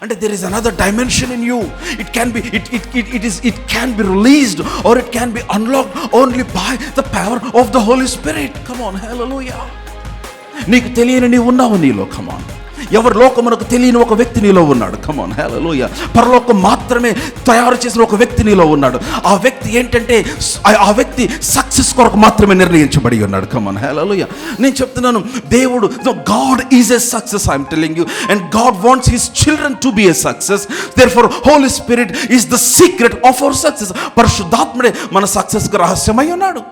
అంటే there is another dimension in you. It can be released or it can be unlocked only by the power of the Holy Spirit. Come on, hallelujah. నీకు తెలియని నీవు ఉన్నావు నీలో. come on. ఎవరు లోకమునకు తెలియని ఒక వ్యక్తి నీలో ఉన్నాడు. come on, hallelujah. పరలోకం మాత్రమే తయారు చేసిన ఒక వ్యక్తి నీలో ఉన్నాడు. ఆ వ్యక్తి ఏంటంటే ఆ వ్యక్తి సక్సెస్ కొరకు మాత్రమే నిర్ణయించబడి ఉన్నాడు. come on, hallelujah. నేను చెప్తున్నాను, దేవుడు, God is a success, I'm telling you, and God wants his children to be a success. Therefore holy spirit is the secret of our success. పరిశుద్ధాత్ముడే మన సక్సెస్కు రహస్యమై ఉన్నాడు.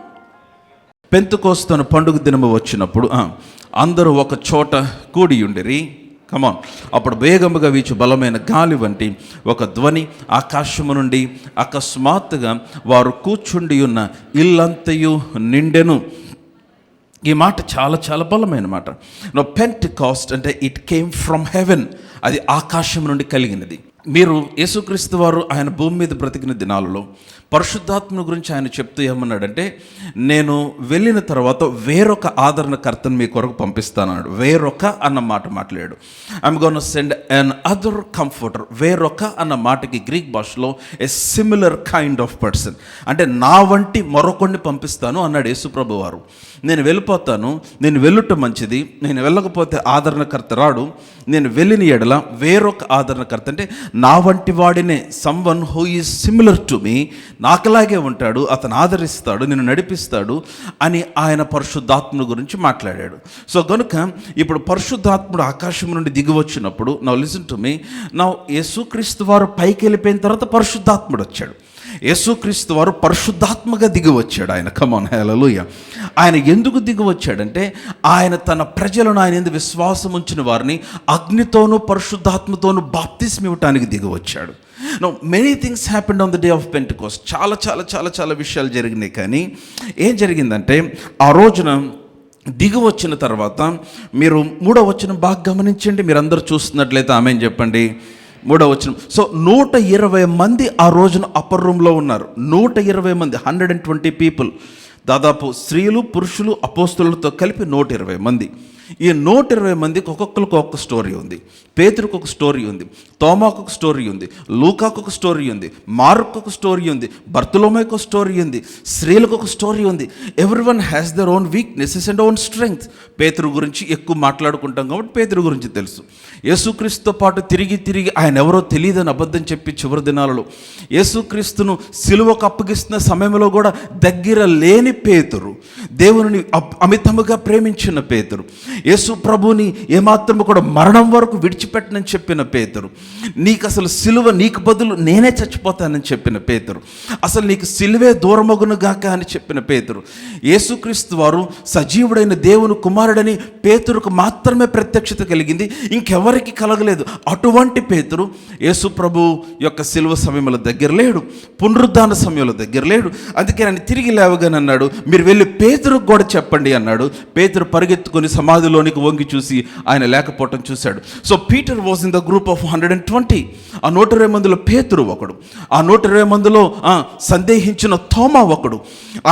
పెంతెకోస్తు పండుగ దినము వచ్చినప్పుడు అందరూ ఒక చోట కూడి ఉండిరి. కమాన్. అప్పుడు వేగముగా వీచు బలమైన గాలి వంటి ఒక ధ్వని ఆకాశము నుండి అకస్మాత్తుగా వారు కూర్చుండి ఉన్న ఇల్లంతయు నిండెను. ఈ మాట చాలా చాలా బలమైన మాట. పెంటెకాస్ట్ అంటే ఇట్ కేమ్ ఫ్రమ్ హెవెన్, అది ఆకాశం నుండి కలిగినది. మీరు యేసుక్రీస్తు వారు ఆయన భూమి మీద బ్రతికిన దినాలలో పరిశుద్ధాత్మ గురించి ఆయన చెప్తూ ఏమన్నాడంటే, నేను వెళ్ళిన తర్వాత వేరొక ఆదరణకర్తను మీ కొరకు పంపిస్తానన్నాడు. వేరొక అన్న మాట మాట్లాడాడు. I'm gonna send an other comforter. వేరొక అన్న మాటకి గ్రీక్ భాషలో ఏ సిమిలర్ కైండ్ ఆఫ్ పర్సన్, అంటే నా వంటి మరొకడిని పంపిస్తాను అన్నాడు యేసుప్రభు వారు. నేను వెళ్ళిపోతాను, నేను వెళ్ళుట మంచిది, నేను వెళ్ళకపోతే ఆదరణకర్త రాడు, నేను వెళ్ళిన ఎడల వేరొక ఆదరణకర్త, అంటే నా వంటి వాడినే, someone who is similar to me, నాకులాగే ఉంటాడు, అతను ఆదరిస్తాడు, నిన్ను నడిపిస్తాడు అని ఆయన పరిశుద్ధాత్ముడు గురించి మాట్లాడాడు. సో కనుక ఇప్పుడు పరిశుద్ధాత్ముడు ఆకాశం నుండి దిగి వచ్చినప్పుడు, now listen to me, now యేసుక్రీస్తు వారు పైకి వెళ్ళిపోయిన తర్వాత పరిశుద్ధాత్ముడు వచ్చాడు. యేసుక్రీస్తు వారు పరిశుద్ధాత్మగా దిగి వచ్చాడు ఆయన. కమాన్, హల్లెలూయా. ఆయన ఎందుకు దిగి వచ్చాడంటే, ఆయన తన ప్రజలను, ఆయన యందు విశ్వాసం ఉంచిన వారిని అగ్నితోనూ పరిశుద్ధాత్మతోనూ బాప్తిస్మం ఇవ్వటానికి దిగి వచ్చాడు. No many things happened on the day of Pentecost. చాలా చాలా చాలా చాలా విషయాలు జరిగినాయి. కానీ ఏం జరిగిందంటే, ఆ రోజున దిగి వచ్చిన తర్వాత, మీరు 3వ వచనం బాగా గమనించండి. మీరు అందరూ చూస్తున్నట్లయితే ఆమేన్ చెప్పండి. 3వ వచనం. సో 120 మంది ఆ రోజున అప్పర్ రూమ్లో ఉన్నారు. 120 మంది, 120 పీపుల్, దాదాపు స్త్రీలు పురుషులు అపోస్తలులతో కలిపి 120 మంది. ఈ 120 మందికి ఒక్కొక్కరికి ఒక్కొక్క స్టోరీ ఉంది. పేతురుకు ఒక స్టోరీ ఉంది, తోమాకు ఒక స్టోరీ ఉంది, లూకాకు ఒక స్టోరీ ఉంది, మార్కు ఒక స్టోరీ ఉంది, బర్తలోమేకు ఒక స్టోరీ ఉంది, స్త్రీలకు ఒక స్టోరీ ఉంది. Everyone has their own weaknesses and own strength. పేతురు గురించి ఎక్కువ మాట్లాడుకుంటాం కాబట్టి పేతురు గురించి తెలుసు. యేసుక్రీస్తుతో పాటు తిరిగి తిరిగి ఆయన ఎవరో తెలియదని అబద్ధం చెప్పి చివరి దినాలలో యేసుక్రీస్తును సిలువకు అప్పగిస్తున్న సమయంలో కూడా దగ్గర లేని పేతురు, దేవుని అమితముగా ప్రేమించిన పేతురు, యేసు ప్రభుని ఏమాత్రము కూడా మరణం వరకు విడిచిపెట్టనని చెప్పిన పేతురు, నీకు అసలు సిలువ, నీకు బదులు నేనే చచ్చిపోతానని చెప్పిన పేతురు, అసలు నీకు సిలువే దూరమగును గాక అని చెప్పిన పేతురు, యేసుక్రీస్తు వారు సజీవుడైన దేవుని కుమారుడని పేతురుకు మాత్రమే ప్రత్యక్షత కలిగింది, ఇంకెవరికి కలగలేదు. అటువంటి పేతురు యేసు ప్రభు యొక్క సిలువ సమయంలో దగ్గర లేడు, పునరుద్ధాన సమయంలో దగ్గర లేడు. అందుకే ఆయన తిరిగి లేవగానే అన్నాడు, మీరు వెళ్ళి పేతురుకు కూడా చెప్పండి అన్నాడు. పేతురు పరిగెత్తుకొని సమాధిలోనికి వంగి చూసి ఆయన లేకపోవటం చూశాడు. So Peter was in the group of 120. ఆ 120 మందిలో పేతురు ఒకడు. ఆ 120 మందిలో సందేహించిన తోమా ఒకడు.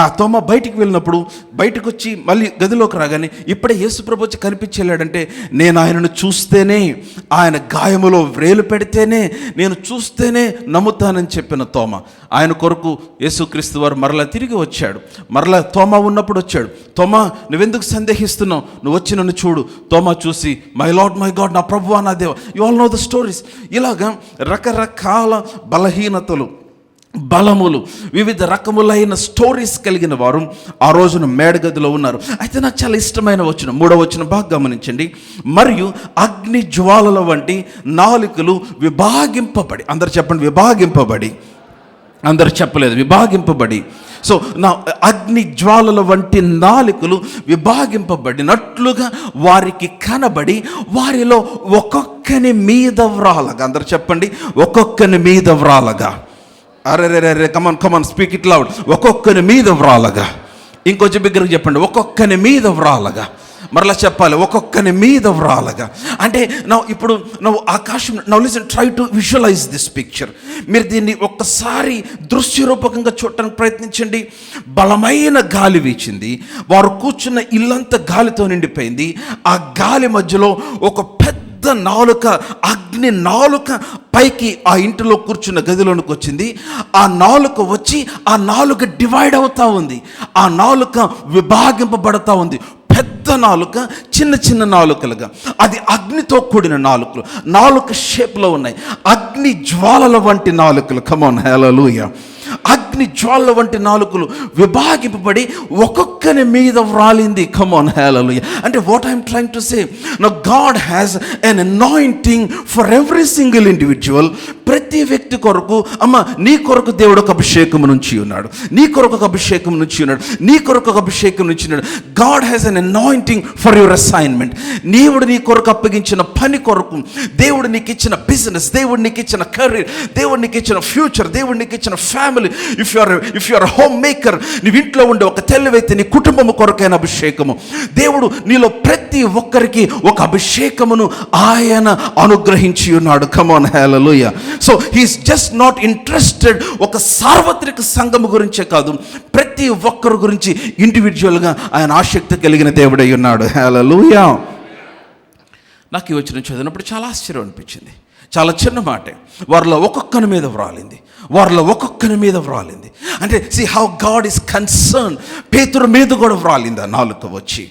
ఆ తోమా బయటికి వెళ్ళినప్పుడు, బయటకు వచ్చి మళ్ళీ గదిలోకి రాగానే ఇప్పుడే యేసు ప్రభు వచ్చి కనిపించేలాడంటే, నేను ఆయనను చూస్తేనే, ఆయన గాయములో వ్రేలు పెడితేనే, నేను చూస్తేనే నమ్ముతానని చెప్పిన తోమా. ఆయన కొరకు యేసుక్రీస్తు వారు మరలా తిరిగి వచ్చాడు. మరలా తోమా ఉన్నప్పుడు వచ్చాడు. తోమా, నువ్వెందుకు సందేహిస్తున్నావు? నువ్వు వచ్చి నన్ను చూడు. తోమా చూసి, మై లార్డ్ మై గాడ్, నా ప్రభువా నా దేవా. You all know the stories. ఇలాగా రకరకాల బలహీనతలు, బలములు, వివిధ రకములైన స్టోరీస్ కలిగిన వారు ఆ రోజున మేడగదిలో ఉన్నారు. అయితే నాకు చాలా ఇష్టమైన వచనం, 3వ వచనం బాగా గమనించండి. మరియు అగ్ని జ్వాలల వంటి నాలుకలు విభాగింపబడి, అందరు చెప్పండి విభాగింపబడి, అందరు చెప్పలేదు విభాగింపబడి. సో నా అగ్ని జ్వాలల వంటి నాలుకలు విభాగింపబడినట్లుగా వారికి కనబడి, వారిలో ఒక్కొక్కని మీద వ్రాలగా, అందరు చెప్పండి ఒక్కొక్కని మీద వ్రాలగా. అరే కమాన్ స్పీక్ ఇట్ లౌడ్. ఒక్కొక్కని మీద వ్రాలగా. ఇంకొంచెం బిగ్గరగా చెప్పండి, ఒక్కొక్కని మీద వ్రాలగా. మరలా చెప్పాలి, ఒక్కొక్కని మీద వ్రాలగా. అంటే ఇప్పుడు ఆకాశం, listen, try to visualize this picture. మీరు దీన్ని ఒక్కసారి దృశ్యరూపకంగా చూడటానికి ప్రయత్నించండి. బలమైన గాలి వీచింది, వారు కూర్చున్న ఇల్లంతా గాలితో నిండిపోయింది. ఆ గాలి మధ్యలో ఒక పెద్ద నాలుక, అగ్ని నాలుక పైకి ఆ ఇంటిలో కూర్చున్న గదిలోనికి వచ్చింది. ఆ నాలుక వచ్చి ఆ నాలుక డివైడ్ అవుతా ఉంది, ఆ నాలుక విభాగింపబడతా ఉంది. పెద్ద నాలుక, చిన్న చిన్న నాలుకలుగా. అది అగ్నితో కూడిన నాలుకలు, నాలుక షేప్లో ఉన్నాయి. అగ్ని జ్వాలల వంటి నాలుకలు. కమాన్ హల్లెలూయా. అగ్ని జ్వాలల వంటి నాలుకలు విభాగింపబడి ఒక్కొక్కని మీద వ్రాలింది. కమాన్ హల్లెలూయా. అంటే what I'm trying to say, now God has N anointing for every single individual. ప్రతి వ్యక్తి కొరకు, అమ్మ నీ కొరకు దేవుడు ఒక అభిషేకం నుంచి ఉన్నాడు, నీ కొరకు ఒక అభిషేకం నుంచి ఉన్నాడు, నీ కొరకు ఒక అభిషేకం నుంచి ఉన్నాడు. God has N anointing for your assignment. దేవుడు నీ కొరకు అప్పగించిన పని కొరకు, దేవుడు నీకు ఇచ్చిన బిజినెస్, దేవుడు నీకు ఇచ్చిన కెరీర్, దేవుడు నీకు ఇచ్చిన ఫ్యూచర్, దేవుడు నీకు ఇచ్చిన family. If you are homemaker, నీ ఇంట్లో ఉండే ఒక తెలివైతే నీ కుటుంబం కొరకైన అభిషేకము. దేవుడు నీలో ప్రతి ఒక్కరికి ఒక అభిషేకమును ఆయన అనుగ్రహించి ఉన్నాడు. Come on hallelujah. So he is just not interested ఒక సార్వత్రిక సంఘము గురించే కాదు, ప్రతి ఒక్కరి గురించి ఇండివిజువల్గా ఆయన ఆసక్తి కలిగిన దేవుడై ఉన్నాడు. హల్లెలూయా. నాకు ఈ వచనం చదివినప్పుడు చాలా ఆశ్చర్యం అనిపించింది. చాలా చిన్న మాటే, వారిలో ఒక్కొక్కని మీద వ్రాలింది, వారిలో ఒక్కొక్కని మీద వ్రాలింది. అంటే see how God is concern. పేతురు మీద కూడా వ్రాలిందా నాలుక వచ్చి,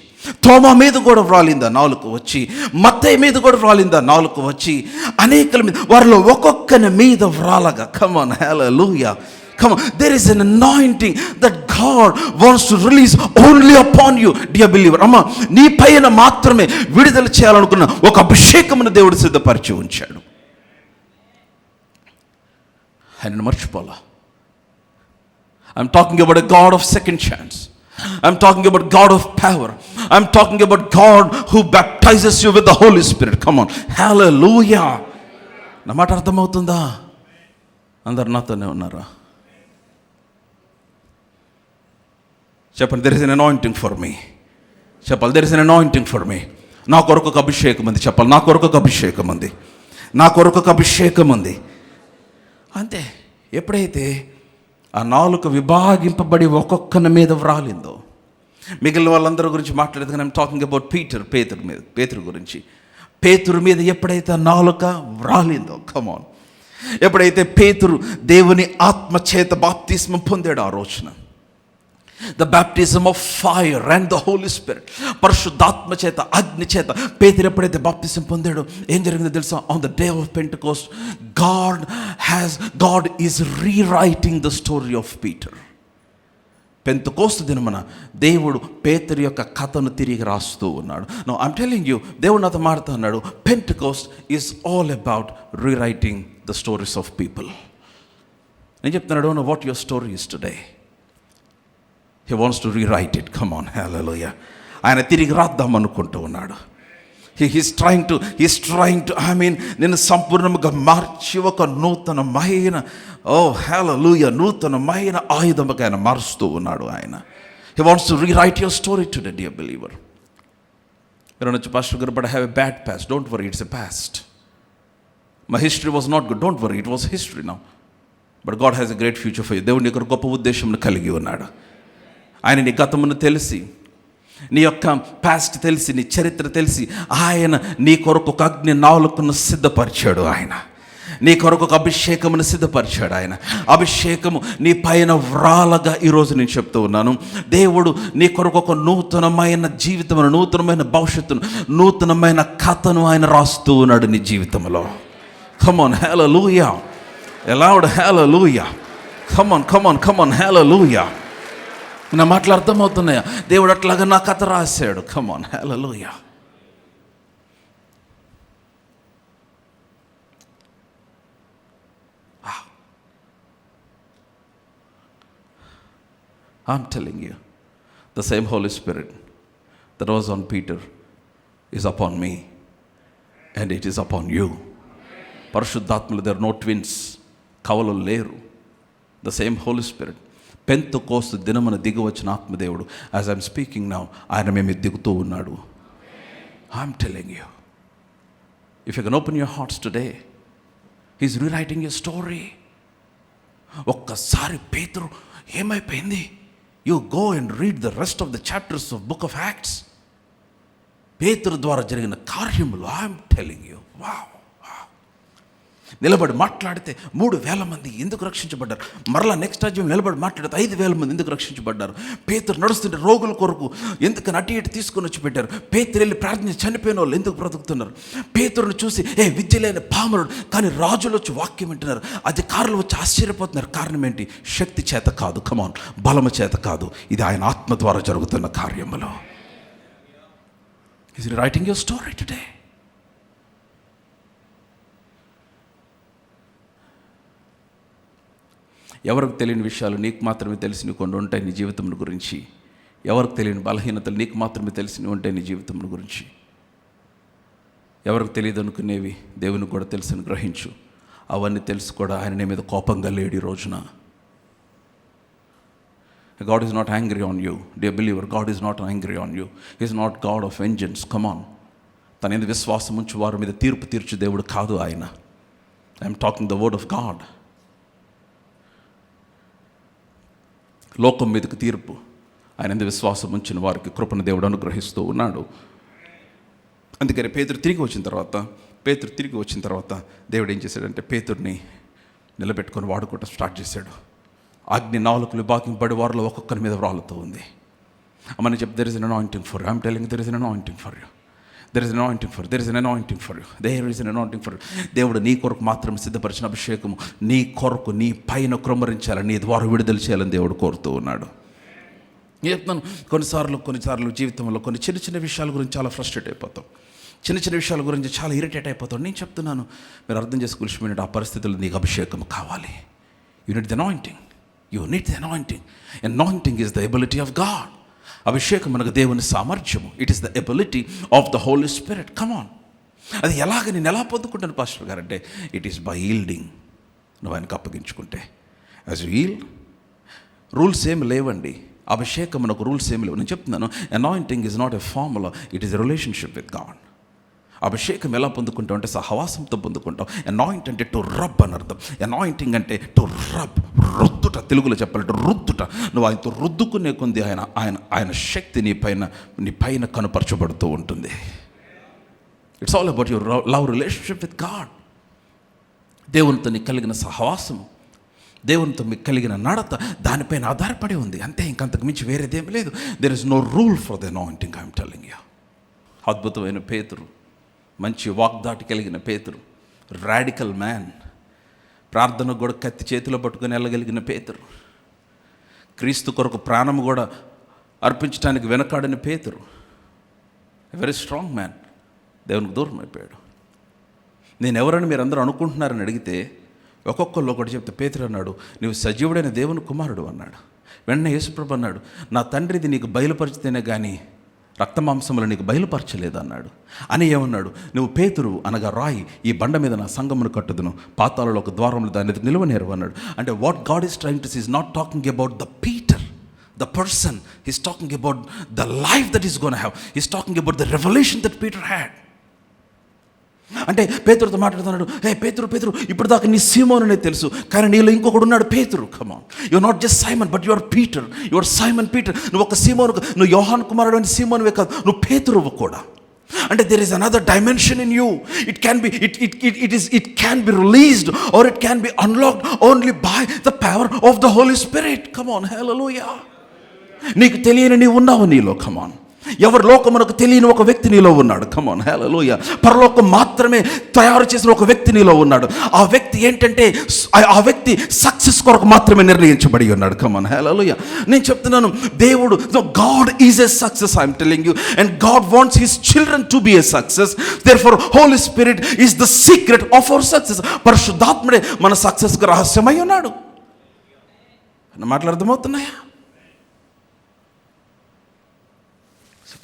తోమా మీద కూడా వ్రాలిందా నాలుక వచ్చి, మత్తయి మీద కూడా వ్రాలిందా నాలుక వచ్చి, అనేకల మీద, వారిలో ఒక్కొక్కని మీద వ్రాలగా. Come on hallelujah. Come on, there is an anointing that God wants to release only upon you, dear believer. అమ్మా, నీ పైన మాత్రమే విడుదల చేయాలనుకున్న ఒక అభిషేకమును దేవుడు సిద్ధపరిచి ఉంచాడు. ఆయనను మర్చిపోలా. I'm talking about a God of second chance. I'm talking about God of power. I'm talking about God who baptizes you with the Holy Spirit. Come on, hallelujah. నా మాట అర్థమవుతుందా? అందరు నాతోనే ఉన్నారా? చెప్పండి, there is an anointing for me. చెప్పాలి, there is an anointing for me. నా కొరకు ఒక అభిషేకం ఉంది. చెప్పాలి, నా కొరకు ఒక అభిషేకం ఉంది, నా కొరకు ఒక అభిషేకం ఉంది. అంతే. ఎప్పుడైతే ఆ నాలుక విభాగింపబడి ఒక్కొక్కని మీద వ్రాలిందో, మిగిలిన వాళ్ళందరి గురించి మాట్లాడేది కానీ ఐమ్ టాకింగ్ అబౌట్ పేతురు గురించి. పేతురు మీద ఎప్పుడైతే ఆ నాలుక వ్రాలిందో, కమాన్, ఎప్పుడైతే పేతురు దేవుని ఆత్మ చేత బాప్తిస్మం పొందాడు ఆ రోజున, the baptism of fire and the Holy Spirit, పరిశుద్ధాత్మ చేత, అగ్ని చేత పేతురు ఎప్పుడైతే బాప్తిసం పొందాడో ఏం జరిగిందో తెలుసా? on the day of Pentecost, God is rewriting the story of Peter. Pentecost దినమున దేవుడు పేతురు యొక్క కథను తిరిగి రాస్తూ ఉన్నాడు. నౌ ఐమ్ టెల్లింగ్ యూ, దేవుడు నాతో మారుతా అన్నాడు, Pentecost is all about rewriting the stories of people. నేను చెప్తున్నాడు, know what your story is today. He wants to rewrite it. Come on, hallelujah. ఆయన తిరిగి రాద్దాం అనుకుంటూ ఉన్నాడు. He's trying to నిన్ను సంపూర్ణంగా మార్చి ఒక నూతనమైన, hallelujah, నూతనమైన ఆయుధముగా ఆయన మారుస్తూ ఉన్నాడు ఆయన. He wants to rewrite your story today, dear believer. మీరు అనొచ్చు, పాస్టర్ గారు, but I have a bad past. Don't worry, it's a past. My history was not good. Don't worry, it was history now. But God has a great future for you. దేవుడు నీకు గొప్ప ఉద్దేశంను కలిగి ఉన్నాడు. ఆయన నీ గతమును తెలిసి, నీ యొక్క పాస్ట్ తెలిసి, నీ చరిత్ర తెలిసి, ఆయన నీ కొరకు ఒక అగ్ని నాలుకను సిద్ధపరిచాడు. ఆయన నీ కొరకు ఒక అభిషేకమును సిద్ధపరిచాడు. ఆయన అభిషేకము నీ పైన వ్రాలగా ఈరోజు నేను చెప్తూ ఉన్నాను. దేవుడు నీ కొరకు ఒక నూతనమైన జీవితమును, నూతనమైన భవిష్యత్తును, నూతనమైన కథను ఆయన రాస్తూ ఉన్నాడు నీ జీవితంలో. Come on, hallelujah. Loud hallelujah. Come on, hallelujah. నా మాటలు అర్థమవుతున్నాయా? దేవుడు అట్లాగా నా కథ రాశాడు. Come on, hallelujah. I'm telling you, the same Holy Spirit that was on Peter is upon me and it is upon you. పరిశుద్ధాత్మలు, there are no twins, కవలలు లేరు. The same Holy Spirit Pentecost దినమున దిగి వచ్చిన ఆత్మదేవుడు, as I'm speaking now, ఆయన మేము దిగుతూ ఉన్నాడు. I'm telling you, if you can open your hearts today, he's rewriting your story. ఒక్కసారి పేతురు ఏమైపోయింది, you go and read the rest of the chapters of book of acts. పేతురు ద్వారా జరిగిన కార్యములు, ఐఎమ్ టెల్లింగ్ యూ, వావ్. నిలబడి మాట్లాడితే 3,000 మంది ఎందుకు రక్షించబడ్డారు? మరలా నెక్స్ట్ అధ్యాయం నిలబడి మాట్లాడితే 5,000 మంది ఎందుకు రక్షించబడ్డారు? పేతురు నడుస్తుంటే రోగుల కొరకు ఎందుకని అటు ఇటు తీసుకొని వచ్చి పెట్టారు? పేతురు వెళ్ళి ప్రార్థించి చనిపోయిన వాళ్ళు ఎందుకు బ్రతుకుతున్నారు? పేతురుని చూసి విద్య లేని పామరుడు కానీ రాజులు వచ్చి వాక్యం వింటున్నారు, అధికారులు వచ్చి ఆశ్చర్యపోతున్నారు. కారణం ఏంటి? శక్తి చేత కాదు, కమాన్, బలము చేత కాదు, ఇది ఆయన ఆత్మ ద్వారా జరుగుతున్న కార్యములు. Is writing your story today. ఎవరికి తెలియని విషయాలు నీకు మాత్రమే తెలిసినవి కొన్ని ఉంటాయి నీ జీవితం గురించి. ఎవరికి తెలియని బలహీనతలు నీకు మాత్రమే తెలిసినవి ఉంటాయి నీ జీవితం గురించి. ఎవరికి తెలియదు అనుకునేవి దేవునికి కూడా తెలుసని గ్రహించు. అవన్నీ తెలుసు కూడా ఆయన నీ మీద కోపంగా లేడు ఈ రోజున. God is not angry on you, dear believer. God is not angry on you. He is not God of vengeance. Come on. తన మీద విశ్వాసం ఉంచి వారి మీద తీర్పు తీర్చు దేవుడు కాదు ఆయన. I'm talking the word of God. లోకం మీదకి తీర్పు, ఆయన మీద విశ్వాసం ఉంచిన వారికి కృపను దేవుడు అనుగ్రహిస్తూ ఉన్నాడు. అందుకని పేతురు తిరిగి వచ్చిన తర్వాత దేవుడు ఏం చేశాడంటే పేతుర్ని నిలబెట్టుకొని వాడుకోవటం స్టార్ట్ చేశాడు. అగ్ని 4 విభాగింపబడి వారిలో ఒక్కొక్కరి మీద వ్రాలుతూ ఉంది. అమ్మని చెప్పి there is an anointing for you. I'm telling there is an anointing for you. There is an anointing for you. There is an anointing for you. There is an anointing for you. దేవుడు నీ కొరకు మాత్రమే సిద్ధపరిచిన అభిషేకము నీ కొరకు నీ పైన కృమ్మరించాలని, నీ ద్వారా విడుదల చేయాలని దేవుడు కోరుతూ ఉన్నాడు. నేను చెప్తున్నాను, కొన్నిసార్లు జీవితంలో కొన్ని చిన్న విషయాల గురించి చాలా ఫ్రస్ట్రేట్ అయిపోతాం. చిన్న విషయాల గురించి చాలా ఇరిటేట్ అయిపోతాం. నేను చెప్తున్నాను, మీరు అర్థం చేసుకోవాల్సిన ఆ పరిస్థితుల్లో నీకు అభిషేకం కావాలి. You need the anointing. You need the anointing. Anointing is the ability of God. అభిషేకం మనకు దేవుని సామర్థ్యము. It is the ability of the holy spirit. Come on. అది నేను ఎలా పొందుకుంటాను పాస్టర్ గారు అంటే, ఇట్ ఈస్ బై ఈల్డింగ్. నువ్వు ఆయనకు అప్పగించుకుంటే యాజ్ యు ఈల్డ్. రూల్స్ ఏమి లేవండి. అభిషేకం మనకు రూల్స్ ఏమి లేవు. నేను చెప్తున్నాను, anointing is not a formula, it is a relationship with God. అభిషేకం ఎలా పొందుకుంటాం అంటే సహవాసంతో పొందుకుంటాం. అనాయింట్ అంటే టు రబ్ అని అర్థం. అనాయింటింగ్ అంటే టు రబ్, రుద్దుట. తెలుగులో చెప్పాలంటే రుద్దుట. నువ్వు ఆయనతో రుద్దుకునే కొంది ఆయన శక్తి నీ పైన కనుపరచబడుతూ ఉంటుంది. It's all about your love relationship with God. దేవునితో నీకు కలిగిన సహవాసం, దేవునితో మీకు కలిగిన నడత దానిపైన ఆధారపడి ఉంది. అంతే, ఇంకంతకు మించి వేరేదేమీ లేదు. There is no rule for the anointing. I'm telling you. అద్భుతమైన పేతురు, మంచి వాగ్దాటి కలిగిన పేతురు, రాడికల్ మ్యాన్, ప్రార్థన కూడా కత్తి చేతిలో పట్టుకొని వెళ్ళగలిగిన పేతురు, క్రీస్తు కొరకు ప్రాణము కూడా అర్పించడానికి వెనకాడని పేతురు, వెరీ స్ట్రాంగ్ మ్యాన్, దేవునికి దూరం అయిపోయాడు. నేను ఎవరని మీరు అందరూ అనుకుంటున్నారని అడిగితే ఒక్కొక్కళ్ళు ఒకటి చెప్తే పేతురు అన్నాడు, నువ్వు సజీవుడైన దేవుని కుమారుడు అన్నాడు. వెంటనే యేసుప్రభు అన్నాడు, నా తండ్రిది నీకు బయలుపరిచితేనే కానీ రక్తమాంసములు నీకు బయలుపరచలేదు అన్నాడు. అని ఏమన్నాడు, నువ్వు పేతురు అనగా రాయి, ఈ బండ మీద నా సంఘమును కట్టుదును, పాతాళంలో ఒక ద్వారములు దాని నిలువనేరు అన్నాడు. అంటే what God is trying to see is not talking about the Peter, the person. He's talking about the life that he's going to have. He's talking about the revelation that Peter had. అంటే పేతురుతో మాట్లాడుతున్నాడు, హే పేతురు ఇప్పుడు దాకా నీ సీమోను అనేది తెలుసు, కానీ నీలో ఇంకొకడు ఉన్నాడు పేతురు. Come on, you are not just Simon but you are Peter. You are Simon Peter. నువ్వు ఒక సీమోను, నువ్వు యోహాను కుమారుడు అని సీమోనువే కాదు, నువ్వు పేతురువు కూడా. అంటే there is another dimension in you. It can be released or it can be unlocked only by the power of the Holy Spirit. Come on, hallelujah. నీకు తెలియని నీవు ఉన్నావు నీలో. Come on. ఎవరి లోకమునకు తెలియని ఒక వ్యక్తి నీలో ఉన్నాడు. కమ్ ఆన్, హల్లెలూయా. పరలోకం మాత్రమే తయారు చేసిన ఒక వ్యక్తి నీలో ఉన్నాడు. ఆ వ్యక్తి ఏంటంటే, ఆ వ్యక్తి సక్సెస్ కొరకు మాత్రమే నిర్ణయించబడి ఉన్నాడు. Come on, hallelujah. నేను చెప్తున్నాను, దేవుడు, God is a success. I'm telling you. And God wants his children to be a success. Therefore holy spirit is the secret of our success. పరిశుద్ధాత్ముడే మన సక్సెస్కి రహస్యమై ఉన్నాడు. మాటలు అర్థమవుతున్నాయా?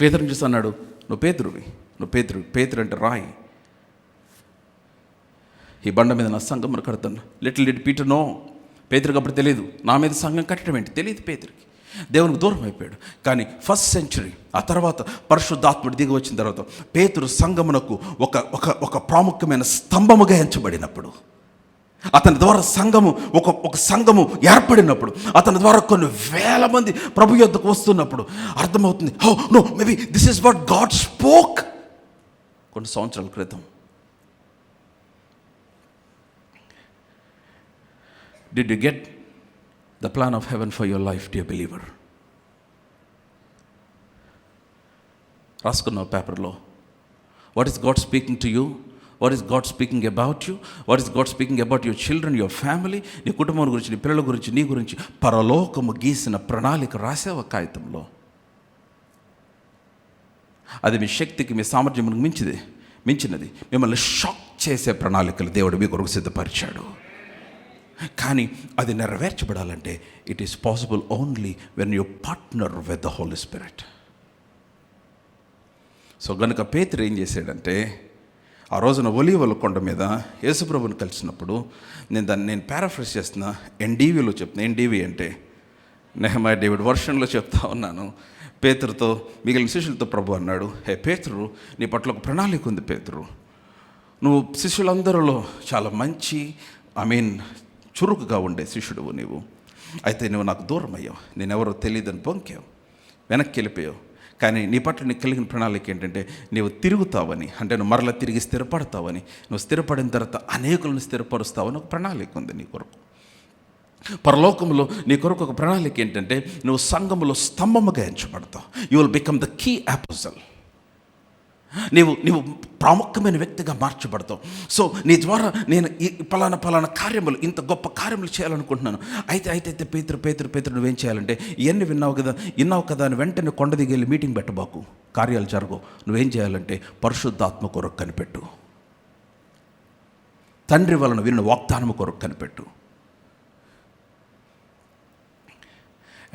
పేతురుని చూసి అన్నాడు, నువ్వు పేతురు అంటే రాయి, ఈ బండ మీద నా సంఘం కడతాను. Little did Peter know. పేతురుకి అప్పుడు తెలియదు నా మీద సంఘం కట్టడం ఏంటి, తెలియదు పేతురికి. దేవునికి దూరం అయిపోయాడు. కానీ ఫస్ట్ సెంచరీ, ఆ తర్వాత పరిశుద్ధాత్ముడు దిగి వచ్చిన తర్వాత పేతురు సంఘమునకు ఒక ప్రాముఖ్యమైన స్తంభముగా ఎంచబడినప్పుడు, అతని ద్వారా సంఘము ఒక సంఘము ఏర్పడినప్పుడు, అతని ద్వారా కొన్ని వేల మంది ప్రభు యొద్దకు వస్తున్నప్పుడు అర్థమవుతుంది, oh no, maybe this is what God spoke కొన్ని సంవత్సరాల క్రితం. Did you get the plan of heaven for your life, dear believer? రాసుకున్నావు పేపర్లో. What is God speaking to you? What is God speaking about you? What is God speaking about your children, your family? నీ కుటుంబం గురించి, నీ పిల్లల గురించి, నీ గురించి పరలోకము గీసిన ప్రణాళిక రాసావ కాగితంలో. అది మీ శక్తికి, మీ సామర్థ్యములకు మించినది. మిమ్మల్ని షాక్ చేసే ప్రణాళికలు దేవుడు మీ కొరకు సిద్ధపరిచాడు. కానీ అది నెరవేర్చబడాలంటే it is possible only when you partner with the holy spirit. So గనుక పేతురు ఏం చేశాడంటే, ఆ రోజున ఒలీవల కొండ మీద యేసుప్రభుని కలిసినప్పుడు, నేను పారాఫ్రేజ్ చేస్తున్నా, ఎన్డీవీలో చెప్తున్నా. ఎన్డీవీ అంటే నెహెమయా డేవిడ్ వర్షన్లో చెప్తా ఉన్నాను. పేతురుతో, మిగిలిన శిష్యులతో ప్రభు అన్నాడు, హే పేతురు, నీ పట్ల ఒక ప్రణాళిక ఉంది పేతురు. నువ్వు శిష్యులందరిలో చాలా మంచి, చురుకుగా ఉండే శిష్యుడువు నీవు. అయితే నువ్వు నాకు దూరం అయ్యావు, నేనెవరో తెలియదని పొంకావు, వెనక్కి వెళ్ళిపోయావు. కానీ నీ పట్ల నీకు కలిగిన ప్రణాళిక ఏంటంటే, నీవు తిరుగుతావని, అంటే నువ్వు మరలా తిరిగి స్థిరపడతావని, నువ్వు స్థిరపడిన తర్వాత అనేకులను స్థిరపరుస్తావని ఒక ప్రణాళిక ఉంది నీ కొరకు. పరలోకంలో నీ కొరకు ఒక ప్రణాళిక ఏంటంటే, నువ్వు సంఘములో స్తంభముగా ఎంచబడతావు. You will become the key apostle. నీవు ప్రాముఖ్యమైన వ్యక్తిగా మార్చబడతావు. సో నీ ద్వారా నేను ఈ పలానా కార్యములు, ఇంత గొప్ప కార్యములు చేయాలనుకుంటున్నాను. అయితే పేతురు నువ్వేం చేయాలంటే, ఇవన్నీ విన్నావు కదా అని వెంటనే కొండ దిగి వెళ్ళి మీటింగ్ పెట్టబాకు, కార్యాలు జరగవు. నువ్వేం చేయాలంటే పరిశుద్ధాత్మ కొరకు కనిపెట్టు, తండ్రి వలన విన్న వాగ్దానము కొరకు కనిపెట్టు.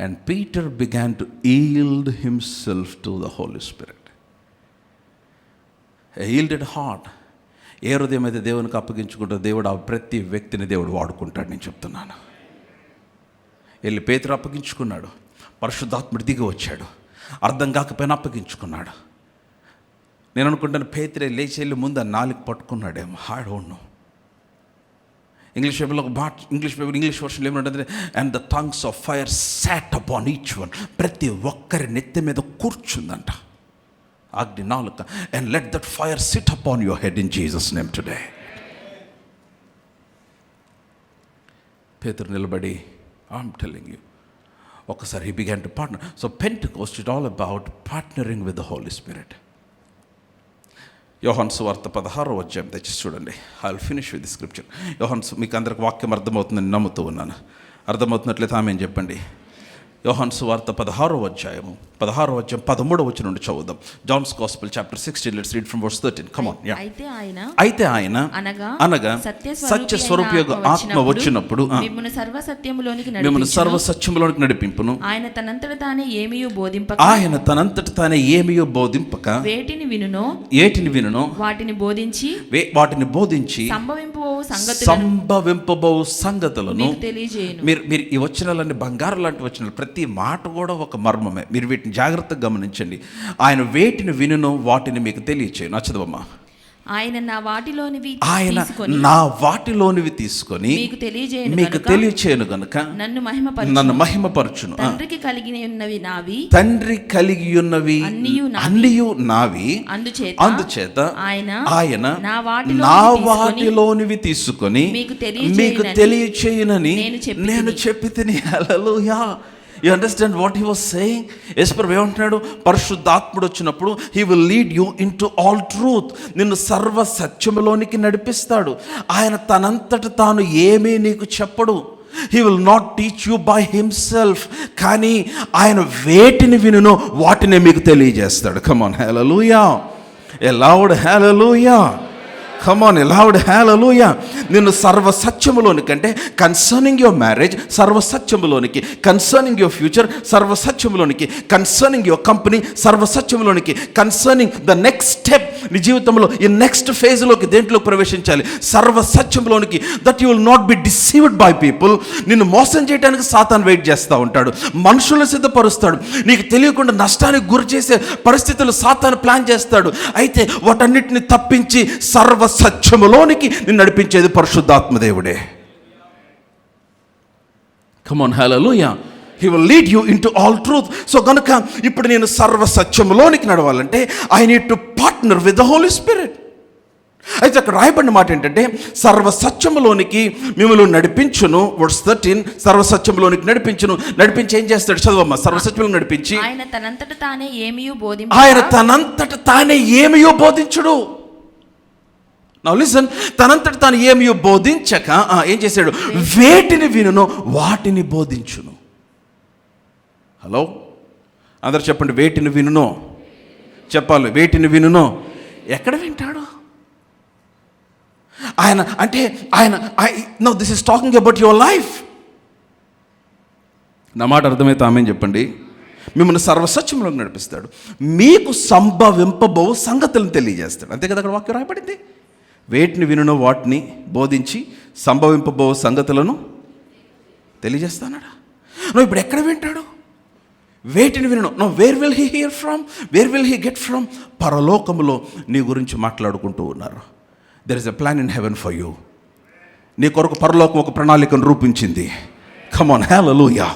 And Peter began to yield himself to the Holy Spirit. A yielded heart. ఏ హృదయం అయితే దేవునికి అప్పగించుకుంటే దేవుడు ఆ ప్రతి వ్యక్తిని దేవుడు వాడుకుంటాడు. నేను చెప్తున్నాను. వెళ్ళి పేతురు అప్పగించుకున్నాడు, పరిశుద్ధాత్ముడు దిగి వచ్చాడు, అర్థం కాకపోయినా అప్పగించుకున్నాడు. నేను అనుకుంటాను పేతురే లేచి వెళ్ళి ముందు ఆ నాలుగు పట్టుకున్నాడేమో, ఐ డోంట్ నో. ఇంగ్లీష్ వర్షన్లో ఏమంటే, and the tongues of fire sat upon each one. ప్రతి ఒక్కరి నెత్తి మీద కూర్చుందంట అగ్ని నాలుక. And let that fire sit upon your head in Jesus name today. పేతురు నిలబడి, ఐఎమ్ టెల్లింగ్ యూ, ఒకసారి he began to partner. So Pentecost it all about partnering with the holy spirit. యోహాను సువార్త 16వ అధ్యాయం తెచ్చి చూడండి. I will finish with the scripture. మీకు అందరికి వాక్యం అర్థమవుతుందని నమ్ముతూ ఉన్నాను. అర్థమవుతున్నట్లయితే ఆమె చెప్పండి. యోహాను సువార్త 16వ అధ్యాయం 13వ వచనం నుండి చదువుదాం. John's gospel chapter 16, let's read from verse 13. Come on. అయితే ఆయన అనగా సత్య స్వరూపయోగ ఆత్మ వచ్చినప్పుడు మిమ్మును సర్వ సత్యములోనికి నడిపింపును. ఆయన తనంతట తానే ఏమియో బోధింపక ఏటిని వినునో వాటిని బోధించి సంభవింపబోవు సంగతులను మీరు ఈ వచనాలన్నీ బంగారం లాంటి వచనాలు. ప్రతి మాట కూడా ఒక మర్మమే. మీరు వీటిని జాగ్రత్తగా గమనించండి. ఆయన వేటిని వినునో వాటిని మీకు తెలియచేయను. నచ్చదమ్మా. ఆయన నా వాటిలోనివి తీసుకొని మీకు తెలియచేయను గనుక నన్ను మహిమపరచును. తండ్రి కలిగి ఉన్నవి అన్నియు నావి. అందుచేత ఆయన నా వాటిలోనివి తీసుకొని మీకు తెలియచేయనని నేను చెప్పి తిని. హల్లెలూయా. You understand what he was saying? యేసుప్రభు ఏమంటున్నాడు? పరిశుద్ధాత్ముడు వచ్చినప్పుడు he will lead you into all truth. నిన్ను సర్వ సత్యములోనికి నడిపిస్తాడు. ఆయన తనంతట తాను ఏమీ నీకు చెప్పడు. He will not teach you by himself. కానీ ఆయన వేటిని వినునో వాటిని మీకు తెలియజేస్తాడు. Come on, hallelujah. A loud hallelujah. Come on, a loud hallelujah. నిన్ను సర్వ సత్యములోనికి, అంటే కన్సర్నింగ్ యువర్ మ్యారేజ్ సర్వ సత్యములోనికి, కన్సర్నింగ్ యువర్ ఫ్యూచర్ సర్వ సత్యములోనికి, కన్సర్నింగ్ యువర్ కంపెనీ సర్వ సత్యములోనికి, కన్సర్నింగ్ ద నెక్స్ట్ స్టెప్ నీ జీవితంలో ఈ నెక్స్ట్ ఫేజ్లోకి దేంట్లో ప్రవేశించాలి సర్వ సత్యములోనికి. That you will not be deceived by people. నిన్ను మోసం చేయడానికి సాతాను వెయిట్ చేస్తూ ఉంటాడు, మనుషులను సిద్ధపరుస్తాడు, నీకు తెలియకుండా నష్టానికి గురి చేసే పరిస్థితులు సాతాను ప్లాన్ చేస్తాడు. అయితే వాటన్నిటిని తప్పించి సర్వ సత్యములోనికి నిన్ను నడిపించేది పరిశుద్ధాత్మ దేవుడే. Come on, hallelujah. He will lead you into all truth. So కనుక ఇప్పుడు నేను సర్వ సత్యంలోనికి నడవాలంటే I need to partner with the holy spirit. అయితే అక్కడ రాయబడిన మాట ఏంటంటే సర్వ సత్యములోనికి మిమ్మల్ని నడిపించును. వర్స్ 13, సర్వ సత్యములోనికి నడిపించి ఏం చేస్తాడు? చదవమ్మ. సర్వ సత్యములోకి నడిపించి ఆయన తనంతట తానే ఏమియో బోధించుడు. నౌ లిసన్, తనంతట తాను ఏమియో బోధించక ఏం చేశాడు? వేటిని వినునో వాటిని బోధించును. హలో, అందరు చెప్పండి, వేటిని వినునో చెప్పాలి. వేటిని వినునో ఎక్కడ వింటాడు ఆయన? అంటే ఆయన no, this is talking about your life. నా మాట అర్థమైతే ఆమెన్ చెప్పండి. మిమ్మల్ని సర్వసత్యంలోకి నడిపిస్తాడు, మీకు సంభవింపబో సంగతులను తెలియజేస్తాడు. అంతే కదా అక్కడ వాక్యం రాయబడింది. వేటిని వినునో వాటిని బోధించి సంభవింపబో సంగతులను తెలియజేస్తానడా. నువ్వు ఇప్పుడు ఎక్కడ వింటాడు? వేటిని వినను. No, where will he hear from? Where will he get from? పరలోకములో నీ గురించి మాట్లాడుకుంటూ ఉన్నారు. There is a plan in heaven for you. నీ కొరకు పరలోకం ఒక ప్రణాళికను రూపించింది. Come on, hallelujah.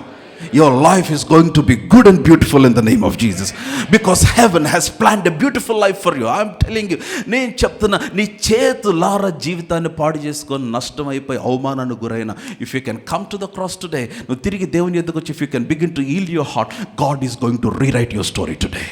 Your life is going to be good and beautiful in the name of Jesus, because heaven has planned a beautiful life for you. I am telling you, నేను చెప్తున్నా, నీ చేతులారా జీవితాన్ని పాడు చేసుకొని నష్టం అయిపోయి అవమానానికి గురైన, if you can come to the cross today, నువ్వు తిరిగి దేవుని ఎదుగుకి వచ్చి, if you can begin to heal your heart, God is going to rewrite your story today.